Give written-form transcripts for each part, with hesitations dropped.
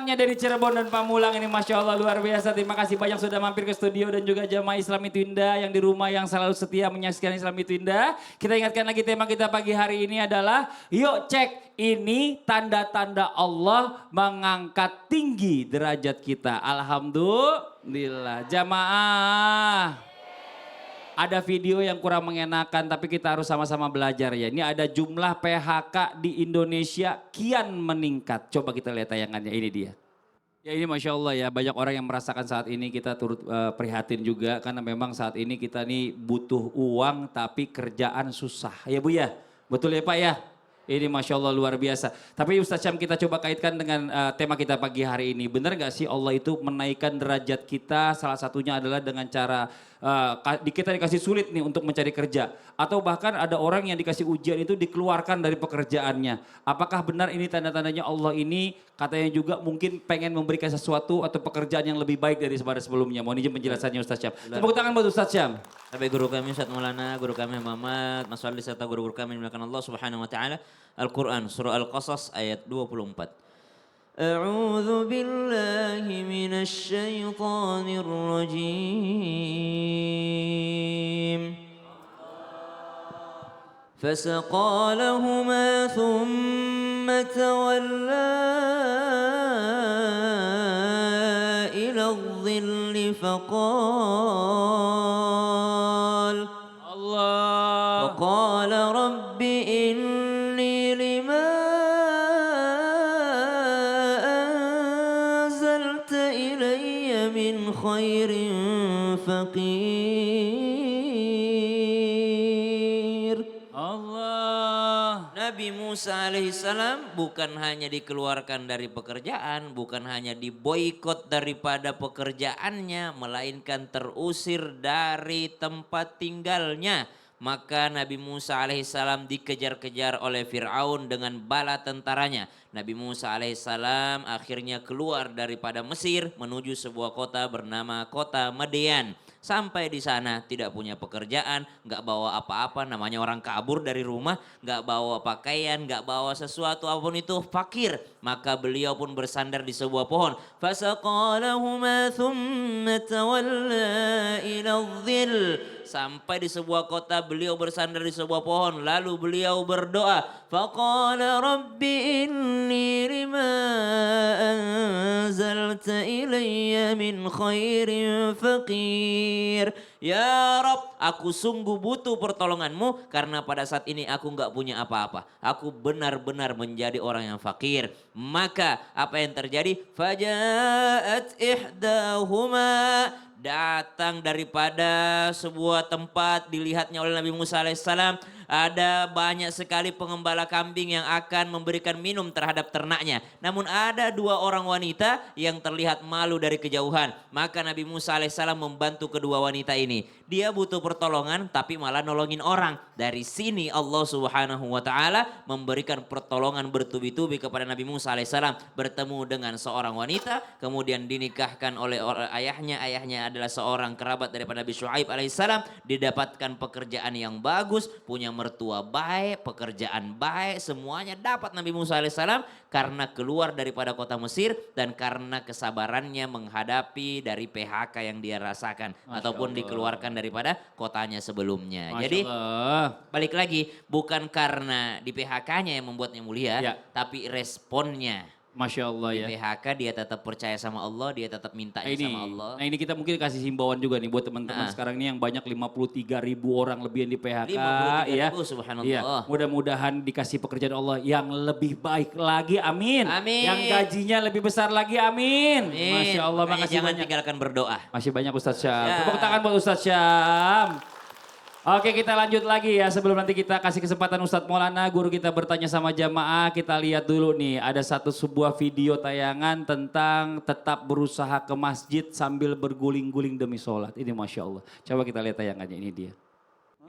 temannya dari Cirebon dan Pamulang ini Masya Allah luar biasa. Terima kasih banyak sudah mampir ke studio dan juga jamaah Islam itu Indah yang di rumah yang selalu setia menyaksikan Islam itu Indah. Kita ingatkan lagi tema kita pagi hari ini adalah yuk cek ini tanda-tanda Allah mengangkat tinggi derajat kita. Alhamdulillah jamaah. Ada video yang kurang mengenakan tapi kita harus sama-sama belajar ya. Ini ada jumlah PHK di Indonesia kian meningkat. Coba kita lihat tayangannya, ini dia. Ya ini Masya Allah ya, banyak orang yang merasakan saat ini, kita turut prihatin juga. Karena memang saat ini kita nih butuh uang tapi kerjaan susah. Ya Bu ya, betul ya Pak ya? Ini Masya Allah luar biasa. Tapi Ustaz Syam kita coba kaitkan dengan tema kita pagi hari ini. Benar gak sih Allah itu menaikkan derajat kita salah satunya adalah dengan cara kita dikasih sulit nih untuk mencari kerja. Atau bahkan ada orang yang dikasih ujian itu dikeluarkan dari pekerjaannya. Apakah benar ini tanda-tandanya Allah ini katanya juga mungkin pengen memberikan sesuatu atau pekerjaan yang lebih baik dari sebelumnya. Mohon izin penjelasannya Ustaz Syam. Tepuk tangan buat Ustaz Syam. Sampai guru kami Ustaz Maulana, guru kami Muhammad, Mas Walid serta guru-guru kami dimuliakan Allah Subhanahu wa taala. Al-Qur'an surah Al-Qasas ayat 24. A'udzu billahi minasy syaithanir rajim. Fasaqā lahumā thumma tawallā ila adh-dhilli فقال رب إني لما أنزلت إلي من خير فقير. Nabi Musa alaihissalam bukan hanya dikeluarkan dari pekerjaan, bukan hanya diboikot daripada pekerjaannya, melainkan terusir dari tempat tinggalnya. Maka Nabi Musa alaihissalam dikejar-kejar oleh Fir'aun dengan bala tentaranya. Nabi Musa alaihissalam akhirnya keluar daripada Mesir menuju sebuah kota bernama kota Madian. Sampai di sana tidak punya pekerjaan, nggak bawa apa-apa, namanya orang kabur dari rumah, nggak bawa pakaian, nggak bawa sesuatu apapun itu, fakir. Maka beliau pun bersandar di sebuah pohon. Fasaqalahuma thumma tawalla ila adh-dhil. Sampai di sebuah kota beliau bersandar di sebuah pohon, lalu beliau berdoa, faqala rabbi inni lima anzalta ilayya min khairin faqir. Ya Rabb, aku sungguh butuh pertolonganmu karena pada saat ini aku enggak punya apa-apa. Aku benar-benar menjadi orang yang fakir. Maka apa yang terjadi? Fajaat ihdahuma, datang daripada sebuah tempat dilihatnya oleh Nabi Musa alaihissalam. Ada banyak sekali pengembala kambing yang akan memberikan minum terhadap ternaknya. Namun ada dua orang wanita yang terlihat malu dari kejauhan. Maka Nabi Musa alaihissalam membantu kedua wanita ini. Dia butuh pertolongan tapi malah nolongin orang. Dari sini Allah Subhanahu wa taala memberikan pertolongan bertubi-tubi kepada Nabi Musa alaihissalam. Bertemu dengan seorang wanita, kemudian dinikahkan oleh ayahnya. Ayahnya adalah seorang kerabat daripada Nabi Syuaib alaihissalam. Didapatkan pekerjaan yang bagus, punya mertua baik, pekerjaan baik, semuanya dapat Nabi Musa alaihissalam karena keluar daripada kota Mesir dan karena kesabarannya menghadapi dari PHK yang dia rasakan. Masya ataupun Allah. Dikeluarkan daripada kotanya sebelumnya. Masya Jadi Allah. balik lagi, bukan karena di PHK-nya yang membuatnya mulia, Ya. tapi responnya. Masya Allah Di ya. PHK dia tetap percaya sama Allah, dia tetap mintanya sama Allah. Nah ini kita mungkin kasih himbauan juga nih buat teman-teman sekarang ini yang banyak 53.000 orang lebih yang di PHK. 53.000, Ya. subhanallah. Iya, mudah-mudahan dikasih pekerjaan Allah yang lebih baik lagi, amin. Amin. Yang gajinya lebih besar lagi, amin. Amin. Masya Allah, Makanya makasih jangan banyak. tinggalkan berdoa. Masih banyak Ustadz Syam. Ya. Tepuk tangan buat Ustadz Syam. Oke kita lanjut lagi ya, sebelum nanti kita kasih kesempatan Ustadz Maulana, guru kita bertanya sama jamaah, kita lihat dulu nih ada sebuah video tayangan tentang tetap berusaha ke masjid sambil berguling-guling demi sholat. Ini Masya Allah, coba kita lihat tayangannya, ini dia.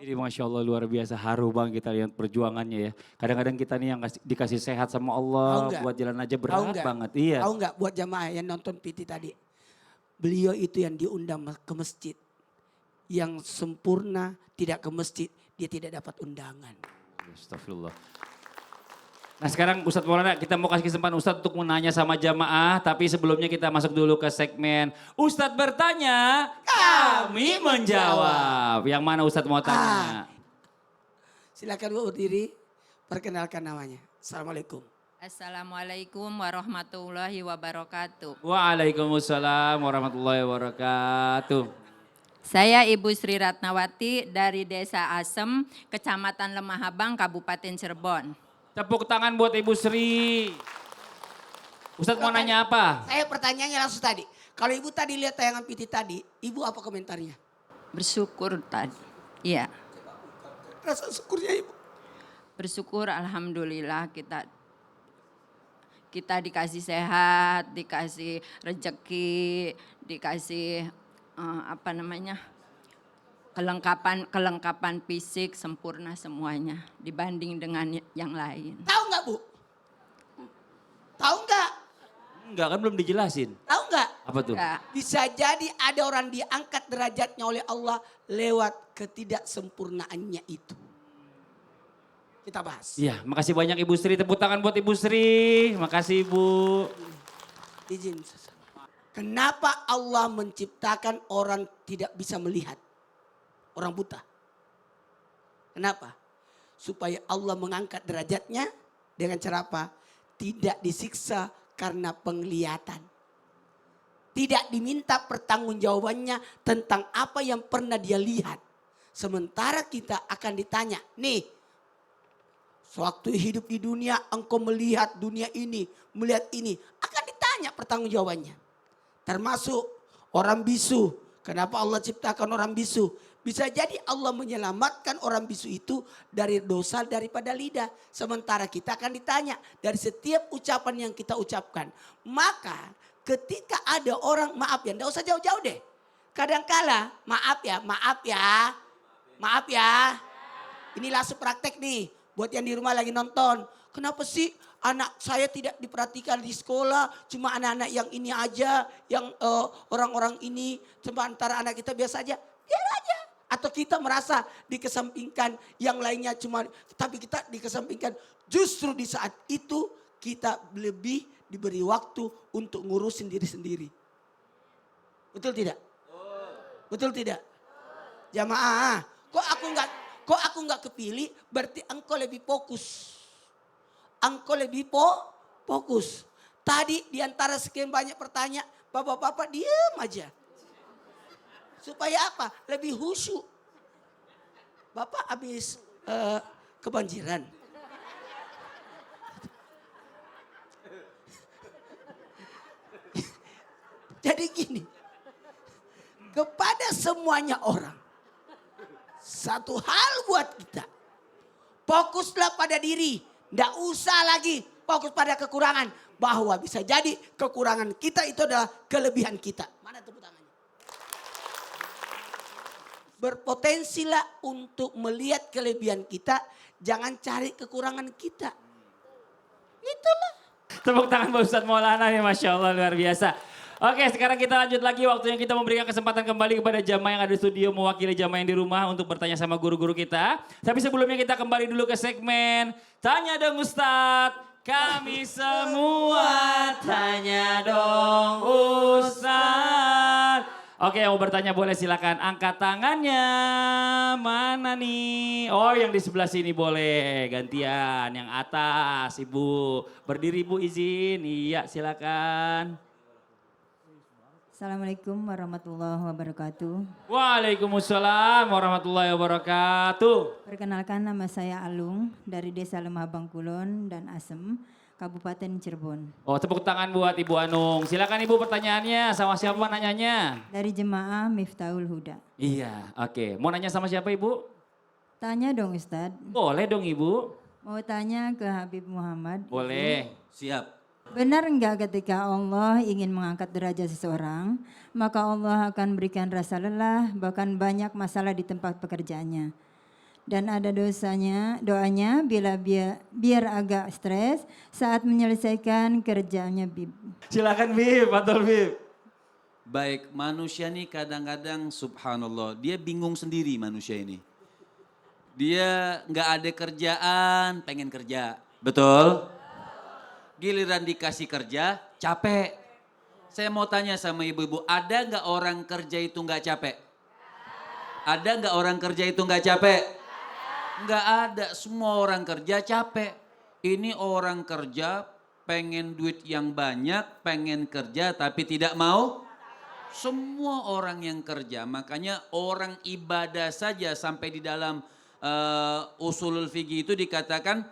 Ini Masya Allah luar biasa, haru bang kita lihat perjuangannya ya. Kadang-kadang kita nih yang dikasih sehat sama Allah, buat jalan aja berat banget. Iya. Tahu nggak buat jamaah yang nonton PT tadi, beliau itu yang diundang ke masjid. Yang sempurna tidak ke masjid, dia tidak dapat undangan. Astagfirullah. Nah sekarang Ustadz Maulana kita mau kasih kesempatan Ustadz untuk menanya sama jamaah. Tapi sebelumnya kita masuk dulu ke segmen Ustadz bertanya, kami menjawab. Yang mana Ustadz mau tanya? Silakan Bu berdiri, perkenalkan namanya. Assalamualaikum. Assalamualaikum warahmatullahi wabarakatuh. Waalaikumsalam warahmatullahi wabarakatuh. Saya Ibu Sri Ratnawati dari Desa Asem, Kecamatan Lemahabang, Kabupaten Cirebon. Tepuk tangan buat Ibu Sri. Ustadz mau nanya apa? Saya pertanyaannya langsung tadi. Kalau Ibu tadi lihat tayangan PT tadi, Ibu apa komentarnya? Bersyukur tadi. Iya, Rasa syukurnya Ibu. bersyukur alhamdulillah kita dikasih sehat, dikasih rejeki, dikasih kelengkapan fisik sempurna semuanya dibanding dengan yang lain. Tahu nggak Bu? Tahu nggak? Enggak kan belum dijelasin. Tahu nggak? Apa tuh? Enggak. Bisa jadi ada orang diangkat derajatnya oleh Allah lewat ketidaksempurnaannya itu. Kita bahas. Iya, makasih banyak Ibu Sri. Tepuk tangan buat Ibu Sri. Makasih Ibu. Izin. Kenapa Allah menciptakan orang tidak bisa melihat? Orang buta. Kenapa? Supaya Allah mengangkat derajatnya dengan cara apa? Tidak disiksa karena penglihatan. Tidak diminta pertanggungjawabannya tentang apa yang pernah dia lihat. Sementara kita akan ditanya, nih, sewaktu hidup di dunia engkau melihat dunia ini, melihat ini. Akan ditanya pertanggungjawabannya. Termasuk orang bisu. Kenapa Allah ciptakan orang bisu? Bisa jadi Allah menyelamatkan orang bisu itu dari dosa daripada lidah. Sementara kita akan ditanya dari setiap ucapan yang kita ucapkan. Maka ketika ada orang, maaf ya, enggak usah jauh-jauh deh. Kadangkala, maaf ya. Ini langsung praktek nih. Buat yang di rumah lagi nonton. Kenapa sih anak saya tidak diperhatikan di sekolah? Cuma anak-anak yang ini aja, yang orang-orang ini. Cuma antara anak kita biasa aja. Biar aja. Atau kita merasa dikesampingkan, yang lainnya cuma, tapi kita dikesampingkan. Justru di saat itu kita lebih diberi waktu untuk ngurusin diri sendiri. Betul tidak? Betul tidak? Jamaah, kok aku nggak kepilih? Berarti engkau lebih fokus. Engkau lebih fokus. Tadi diantara sekian banyak pertanyaan, bapak-bapak diam aja. Supaya apa? Lebih khusyuk. Bapak habis kebanjiran. Jadi gini, kepada semuanya orang, satu hal buat kita, fokuslah pada diri, ndak usah lagi fokus pada kekurangan, bahwa bisa jadi kekurangan kita itu adalah kelebihan kita. Mana tepuk tangannya? Berpotensilah untuk melihat kelebihan kita, jangan cari kekurangan kita. Itulah. Tepuk tangan buat Ustadz Maulana nih, Masya Allah luar biasa. Oke sekarang kita lanjut lagi waktunya kita memberikan kesempatan kembali kepada jamaah yang ada di studio mewakili jamaah yang di rumah untuk bertanya sama guru-guru kita. Tapi sebelumnya kita kembali dulu ke segmen Tanya Dong Ustadz. Kami semua tanya dong Ustadz. Oke yang mau bertanya boleh silakan angkat tangannya. Mana nih? Oh yang di sebelah sini boleh gantian. Yang atas Ibu. Berdiri Ibu izin. Iya silakan. Assalamualaikum warahmatullahi wabarakatuh. Waalaikumsalam warahmatullahi wabarakatuh. Perkenalkan nama saya Alung dari Desa Lemahabang Kulon dan Asem, Kabupaten Cirebon. Oh tepuk tangan buat Ibu Anung. Silakan Ibu pertanyaannya sama siapa nanyanya? Dari jemaah Miftahul Huda. Iya oke. Mau nanya sama siapa Ibu? Tanya dong Ustadz. Boleh dong Ibu. Mau tanya ke Habib Muhammad. Boleh. Siap. Benar enggak ketika Allah ingin mengangkat derajat seseorang, maka Allah akan berikan rasa lelah, bahkan banyak masalah di tempat pekerjaannya. Dan ada doanya biar agak stres saat menyelesaikan kerjaannya Bib. Silakan Bib, betul Bib. Baik, manusia ini kadang-kadang subhanallah, dia bingung sendiri manusia ini. Dia nggak ada kerjaan, pengen kerja. Betul? giliran dikasih kerja capek. Saya mau tanya sama ibu-ibu, ada nggak orang kerja itu nggak capek? Ada nggak orang kerja itu nggak capek? Nggak ada, semua orang kerja capek. Ini orang kerja pengen duit yang banyak, pengen kerja tapi tidak mau. Semua orang yang kerja, makanya orang ibadah saja sampai di dalam usulul fikih itu dikatakan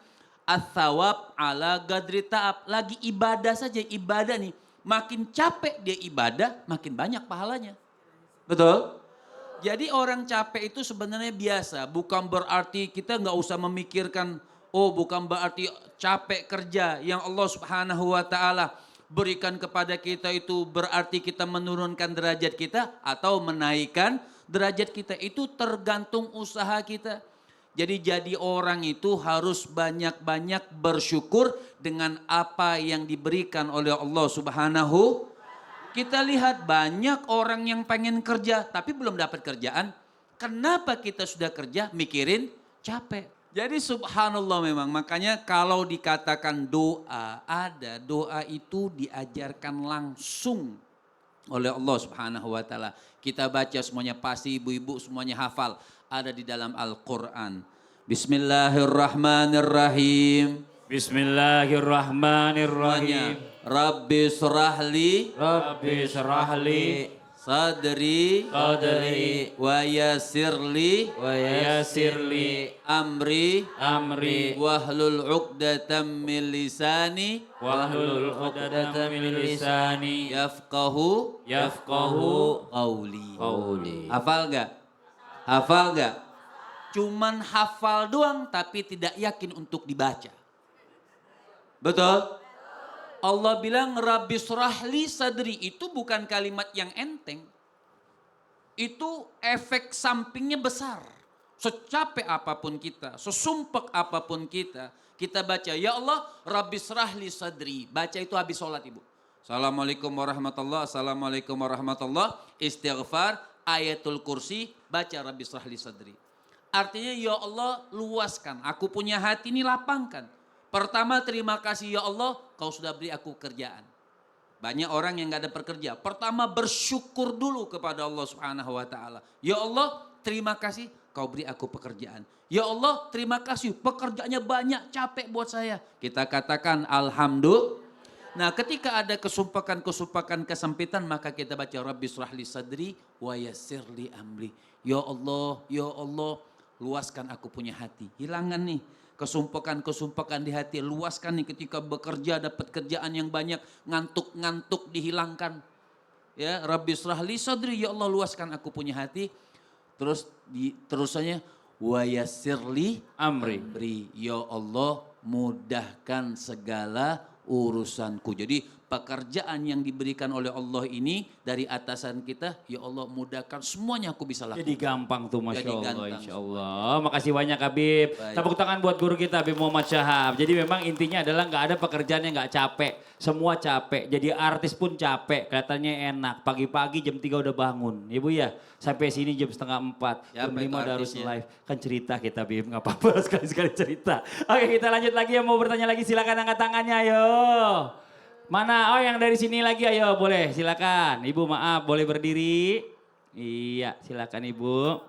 ats-tsawab ala qadri ta'ab. Lagi ibadah saja, ibadah nih. Makin capek dia ibadah, makin banyak pahalanya. Betul? Jadi orang capek itu sebenarnya biasa, bukan berarti kita nggak usah memikirkan, oh bukan berarti capek kerja yang Allah Subhanahu wa taala berikan kepada kita itu berarti kita menurunkan derajat kita atau menaikkan derajat kita. Itu tergantung usaha kita. Jadi orang itu harus banyak-banyak bersyukur dengan apa yang diberikan oleh Allah Subhanahu. Kita lihat banyak orang yang pengen kerja tapi belum dapat kerjaan. Kenapa kita sudah kerja mikirin capek. Jadi subhanallah memang, makanya kalau dikatakan doa, ada doa itu diajarkan langsung oleh Allah Subhanahu wa taala. Kita baca semuanya, pasti ibu-ibu semuanya hafal, ada di dalam Al-Qur'an. Bismillahirrahmanirrahim. Bismillahirrahmanirrahim. Rabbi srahli Rabbi syrahli sadri wa yassirli amri wahlul 'uqdatam min lisani wahlul 'uqdatam min lisani yafqahu qawli. Hafal nggak? Hafal nggak? Cuman hafal doang tapi tidak yakin untuk dibaca. Betul? Allah bilang Rabbi srahli sadri, itu bukan kalimat yang enteng. Itu efek sampingnya besar. Secapek apapun kita, sesumpek apapun kita baca ya Allah Rabbi srahli sadri. Baca itu habis sholat ibu. Assalamualaikum warahmatullahi, assalamualaikum warahmatullahi, istighfar, ayatul kursi, baca Rabbi srahli sadri. Artinya ya Allah luaskan, aku punya hati ini lapangkan. Pertama terima kasih ya Allah kau sudah beri aku kerjaan. Banyak orang yang gak ada pekerja. Pertama bersyukur dulu kepada Allah Subhanahu wa taala. Ya Allah terima kasih kau beri aku pekerjaan. Ya Allah terima kasih pekerjaannya banyak capek buat saya. Kita katakan alhamdulillah. Nah ketika ada kesumpakan kesempitan maka kita baca Rabbi srahli sadri wa yassirli amri. Ya Allah luaskan aku punya hati. Hilangan nih kesumpakan di hati, luaskan nih ketika bekerja dapat kerjaan yang banyak, ngantuk dihilangkan. Ya, Rabbi srahli sadri, ya Allah luaskan aku punya hati. Terusannya wa yassirli amri. Ya Allah mudahkan segala urusanku. Jadi pekerjaan yang diberikan oleh Allah ini dari atasan kita, ya Allah mudahkan semuanya aku bisa lakukan. Jadi gampang tuh Masya Jadi Allah, gampang. Insya Allah. Makasih banyak Habib. Baik. Tepuk tangan buat guru kita Habib Muhammad Syahab. Jadi memang intinya adalah nggak ada pekerjaan yang nggak capek. Semua capek. Jadi artis pun capek. Kelihatannya enak. Pagi-pagi jam 3 udah bangun. Ibu ya sampai sini jam 3:30. Siapa Jam 5 itu udah harus artisnya? live. Kan cerita kita Habib. Nggak apa-apa sekali-sekali cerita. Oke kita lanjut lagi yang mau bertanya lagi silakan angkat tangannya ayo. Mana? Oh yang dari sini lagi ayo boleh silakan. Ibu maaf boleh berdiri. Iya silakan Ibu.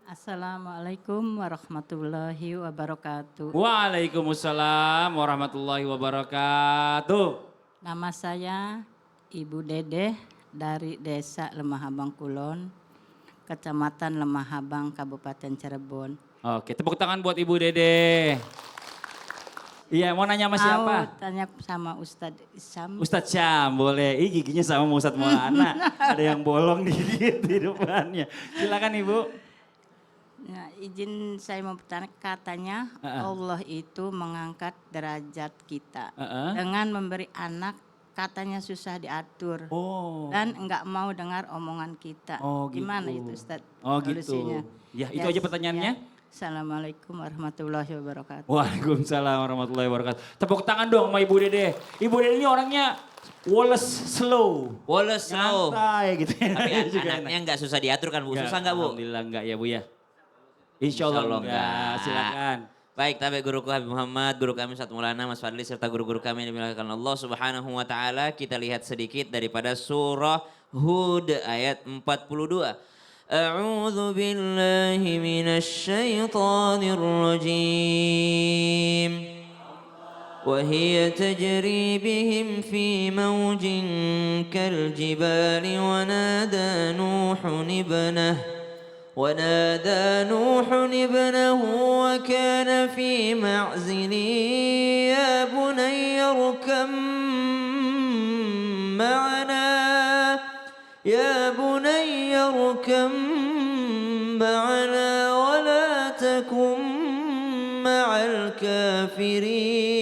Assalamualaikum warahmatullahi wabarakatuh. Waalaikumsalam warahmatullahi wabarakatuh. Nama saya Ibu Dedeh dari Desa Lemah Habang Kulon, Kecamatan Lemah Habang, Kabupaten Cirebon. Oke tepuk tangan buat Ibu Dede. Iya mau nanya sama siapa? Mau tanya sama Ustadz Isam. Ustadz Syam boleh. Ih giginya sama Ustadz Maulana. Ada yang bolong dikit di depannya. Silakan Ibu. Nah, izin saya mau bertanya, katanya Allah itu mengangkat derajat kita dengan memberi anak, katanya susah diatur Oh. dan enggak mau dengar omongan kita. Oh, gitu. Gimana itu Ustadz? Oh gitu. Solusinya? Ya itu aja pertanyaannya. Ya. Assalamualaikum warahmatullahi wabarakatuh. Waalaikumsalam warahmatullahi wabarakatuh. Tepuk tangan dong sama Ibu Dede. Ibu Dede ini orangnya Wallace slow. Wallace slow. Santai gitu ya. Tapi Juga anaknya enak. nggak susah diatur kan Bu? Susah nggak Bu? Alhamdulillah enggak ya Bu ya. Insya Allah enggak. Silakan. Baik, tapi guruku Habib Muhammad, guru kami Ustaz Maulana, Mas Fadli, serta guru-guru kami yang dimuliakan Allah Subhanahu wa Ta'ala. Kita lihat sedikit daripada surah Hud ayat 42. A'udzu billahi minasy syaithanir rajim. وهي تجري بهم في موج كالجبال ونادى نوح ابنه وكان في معزل يا بني اركم معنا ولا تكن مع الكافرين.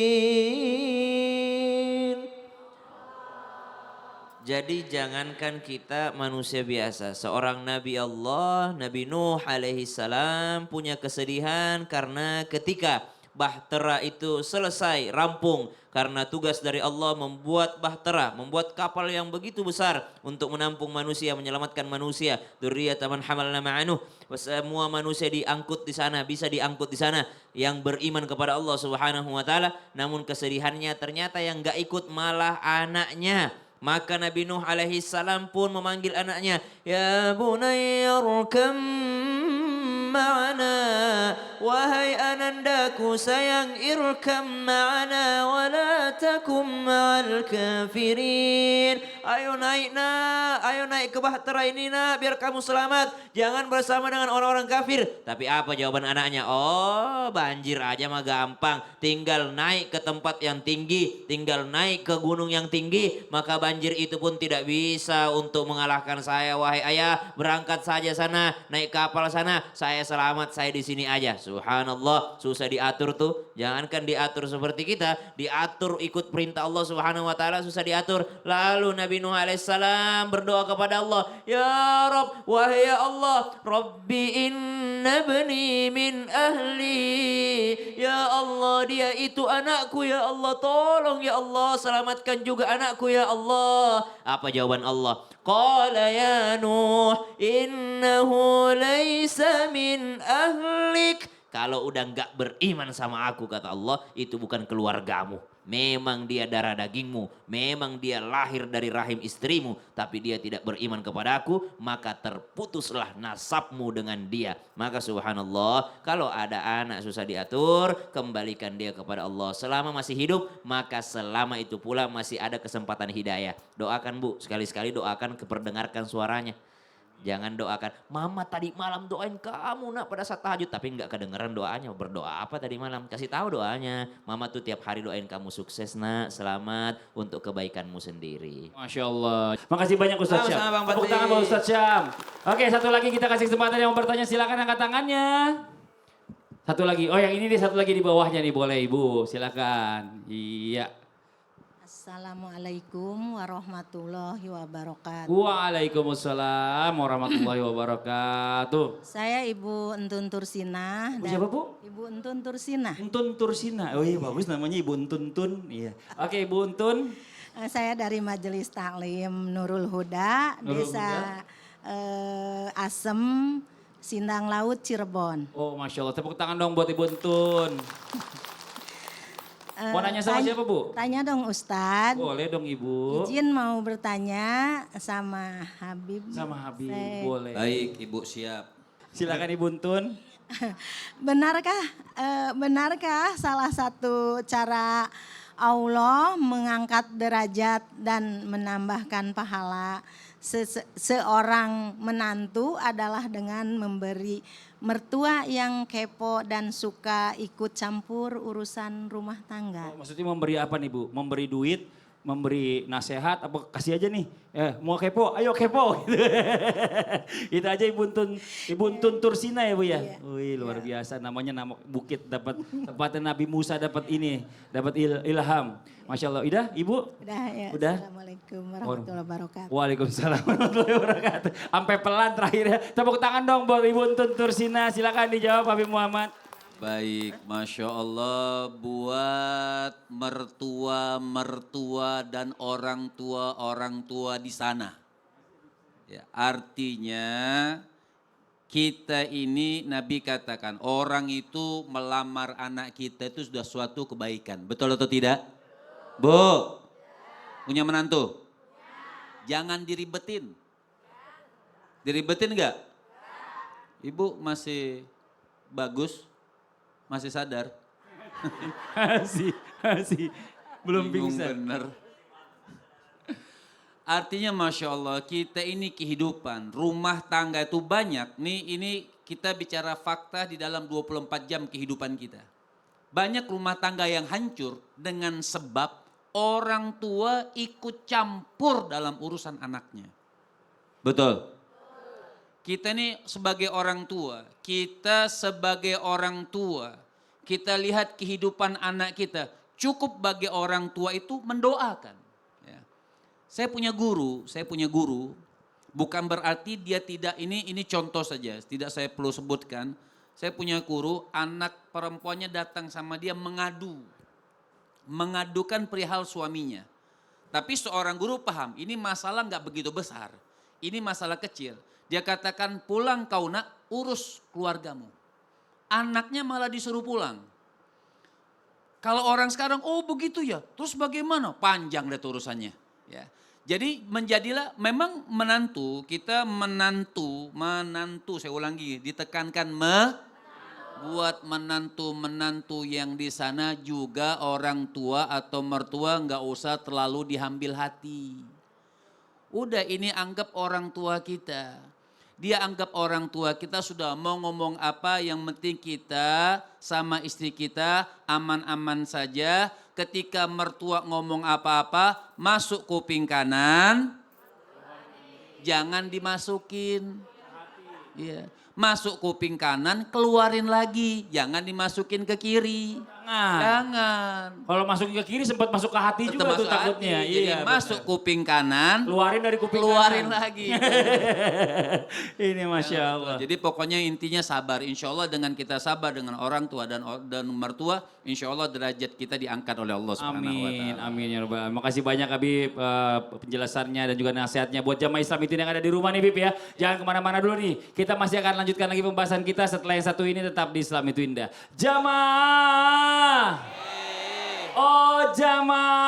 Jadi jangankan kita manusia biasa, seorang Nabi Allah, Nabi Nuh alaihi salam punya kesedihan karena ketika bahtera itu selesai, rampung. Karena tugas dari Allah membuat bahtera, membuat kapal yang begitu besar untuk menampung manusia, menyelamatkan manusia. Dzurriyyatan man hamalna ma'anuh. Semua manusia diangkut di sana, bisa diangkut di sana yang beriman kepada Allah Subhanahu wa Ta'ala. Namun kesedihannya ternyata yang gak ikut malah anaknya. Maka Nabi Nuh alaihi salam pun memanggil anaknya, ya bunayya rkam ma'ana, wahai anandaku sayang, irkam ma'ana wala takum ma'al kafirin. Ayo naik nak, ayo naik ke bahtera ini nak, biar kamu selamat. Jangan bersama dengan orang-orang kafir. Tapi apa jawaban anaknya? Oh, banjir aja mah gampang. Tinggal naik ke tempat yang tinggi, tinggal naik ke gunung yang tinggi, maka banjir itu pun tidak bisa untuk mengalahkan saya. Wahai ayah, berangkat saja sana, naik kapal sana, saya selamat, saya di sini aja. Subhanallah, susah diatur tuh. Jangankan diatur seperti kita, diatur ikut perintah Allah Subhanahu wa Ta'ala susah diatur. Lalu Nabi Nuh alaihissalam berdoa kepada Allah, ya Rabb, wahai ya Allah, Rabbi inna bani min ahli. Ya Allah, dia itu anakku ya Allah, tolong ya Allah, selamatkan juga anakku ya Allah. Apa jawaban Allah? Qala ya Nuh innahu laysa min ahlik. Kalau udah enggak beriman sama aku, kata Allah, itu bukan keluargamu. Memang dia darah dagingmu, memang dia lahir dari rahim istrimu, tapi dia tidak beriman kepada aku, maka terputuslah nasabmu dengan dia. Maka subhanallah, kalau ada anak susah diatur, kembalikan dia kepada Allah. Selama masih hidup, maka selama itu pula masih ada kesempatan hidayah. Doakan Bu, sekali-sekali doakan, keperdengarkan suaranya. Jangan doakan, mama tadi malam doain kamu nak pada saat tahajud, tapi nggak kedengeran doanya. Berdoa apa tadi malam? Kasih tahu doanya. Mama tuh tiap hari doain kamu sukses nak, selamat untuk kebaikanmu sendiri. Masya Allah. Makasih banyak Ustaz Syam. Sama-sama, Bang Tepuk Fatih. tangan buat Ustaz Syam. Oke, satu lagi kita kasih kesempatan yang mau bertanya, silakan angkat tangannya. Satu lagi, oh yang ini nih, satu lagi di bawahnya nih, boleh Ibu, silakan. Iya. Assalamualaikum warahmatullahi wabarakatuh. Waalaikumsalam warahmatullahi wabarakatuh. Saya Ibu Entun Tursina. Bu siapa Bu? Ibu Entun Tursina. Untun Tursina. Oh iya bagus namanya Ibu Untun Tun. Iya. Oke Ibu Untun. Saya dari Majelis Taklim Nurul Huda, Nurul Desa Asem, Sindang Laut, Cirebon. Oh Masya Allah, tepuk tangan dong buat Ibu Untun. Mau nanya sama siapa Bu? Tanya dong Ustadz. Boleh dong Ibu. Izin mau bertanya sama Habib. Sama Habib, Saya- boleh. Baik, Ibu siap. Silakan Ibu Untun. Benarkah salah satu cara Allah mengangkat derajat dan menambahkan pahala seorang menantu adalah dengan memberi mertua yang kepo dan suka ikut campur urusan rumah tangga? Oh, maksudnya memberi apa nih Bu? Memberi duit, memberi nasihat, apa kasih aja nih? Mau kepo, ayo kepo. Gitu. Itu aja Ibu Untun Tursina ya Bu ya? Iya. Wih luar biasa, namanya nama bukit, dapat tempatnya Nabi Musa, dapat ini, dapat ilham. Masya Allah, udah Ibu? Udah ya. Udah? Assalamualaikum warahmatullahi wabarakatuh. Waalaikumsalam warahmatullahi wabarakatuh. Sampai pelan terakhirnya. Tepuk tangan dong buat Ibu Untun Tursina. Silakan dijawab Habib Muhammad. Baik, Masya Allah, buat mertua-mertua dan orang tua di sana. Ya, artinya kita ini Nabi katakan orang itu melamar anak kita itu sudah suatu kebaikan. Betul atau tidak? Bu, punya menantu? Jangan diribetin. Diribetin enggak? Ibu masih bagus? Masih sadar? Masih. Belum Bingung pingsan. bener. Artinya Masya Allah kita ini kehidupan, rumah tangga itu banyak. Nih ini kita bicara fakta di dalam 24 jam kehidupan kita. Banyak rumah tangga yang hancur dengan sebab orang tua ikut campur dalam urusan anaknya. Betul. Kita ini sebagai orang tua, kita lihat kehidupan anak kita. Cukup bagi orang tua itu mendoakan. Ya. Saya punya guru, bukan berarti dia tidak, ini contoh saja, tidak saya perlu sebutkan. Saya punya guru, anak perempuannya datang sama dia mengadukan perihal suaminya. Tapi seorang guru paham, ini masalah nggak begitu besar, ini masalah kecil. Dia katakan pulang kau nak, urus keluargamu. Anaknya malah disuruh pulang. Kalau orang sekarang, oh begitu ya, terus bagaimana? Panjang deh urusannya. Ya. Jadi menjadilah memang menantu, kita menantu, saya ulangi, ditekankan buat menantu yang di sana juga orang tua atau mertua nggak usah terlalu diambil hati. Udah ini anggap orang tua kita. Dia anggap orang tua kita sudah mau ngomong apa, yang penting kita sama istri kita aman-aman saja. Ketika mertua ngomong apa-apa, masuk kuping kanan, jangan dimasukin. Ya. Masuk kuping kanan, keluarin lagi, jangan dimasukin ke kiri. Jangan. Kalau masukin ke kiri sempat masuk ke hati Tetap juga tuh masuk takutnya. hati. Jadi masuk kuping kanan, Keluarin dari kuping keluarin kanan. lagi. Ini Masya Allah. Jadi pokoknya intinya sabar. Insya Allah dengan kita sabar dengan orang tua dan mertua, insya Allah derajat kita diangkat oleh Allah Subhanahu wa Amin, Ta'ala. amin ya Rabbal Alamin. Makasih banyak Habib penjelasannya dan juga nasihatnya buat jamaah Islam itu yang ada di rumah nih Bib ya. Jangan kemana-mana dulu nih. Kita masih akan lanjutkan lagi pembahasan kita setelah yang satu ini, tetap di Islam itu Indah. Jamaah. Oh jamaah.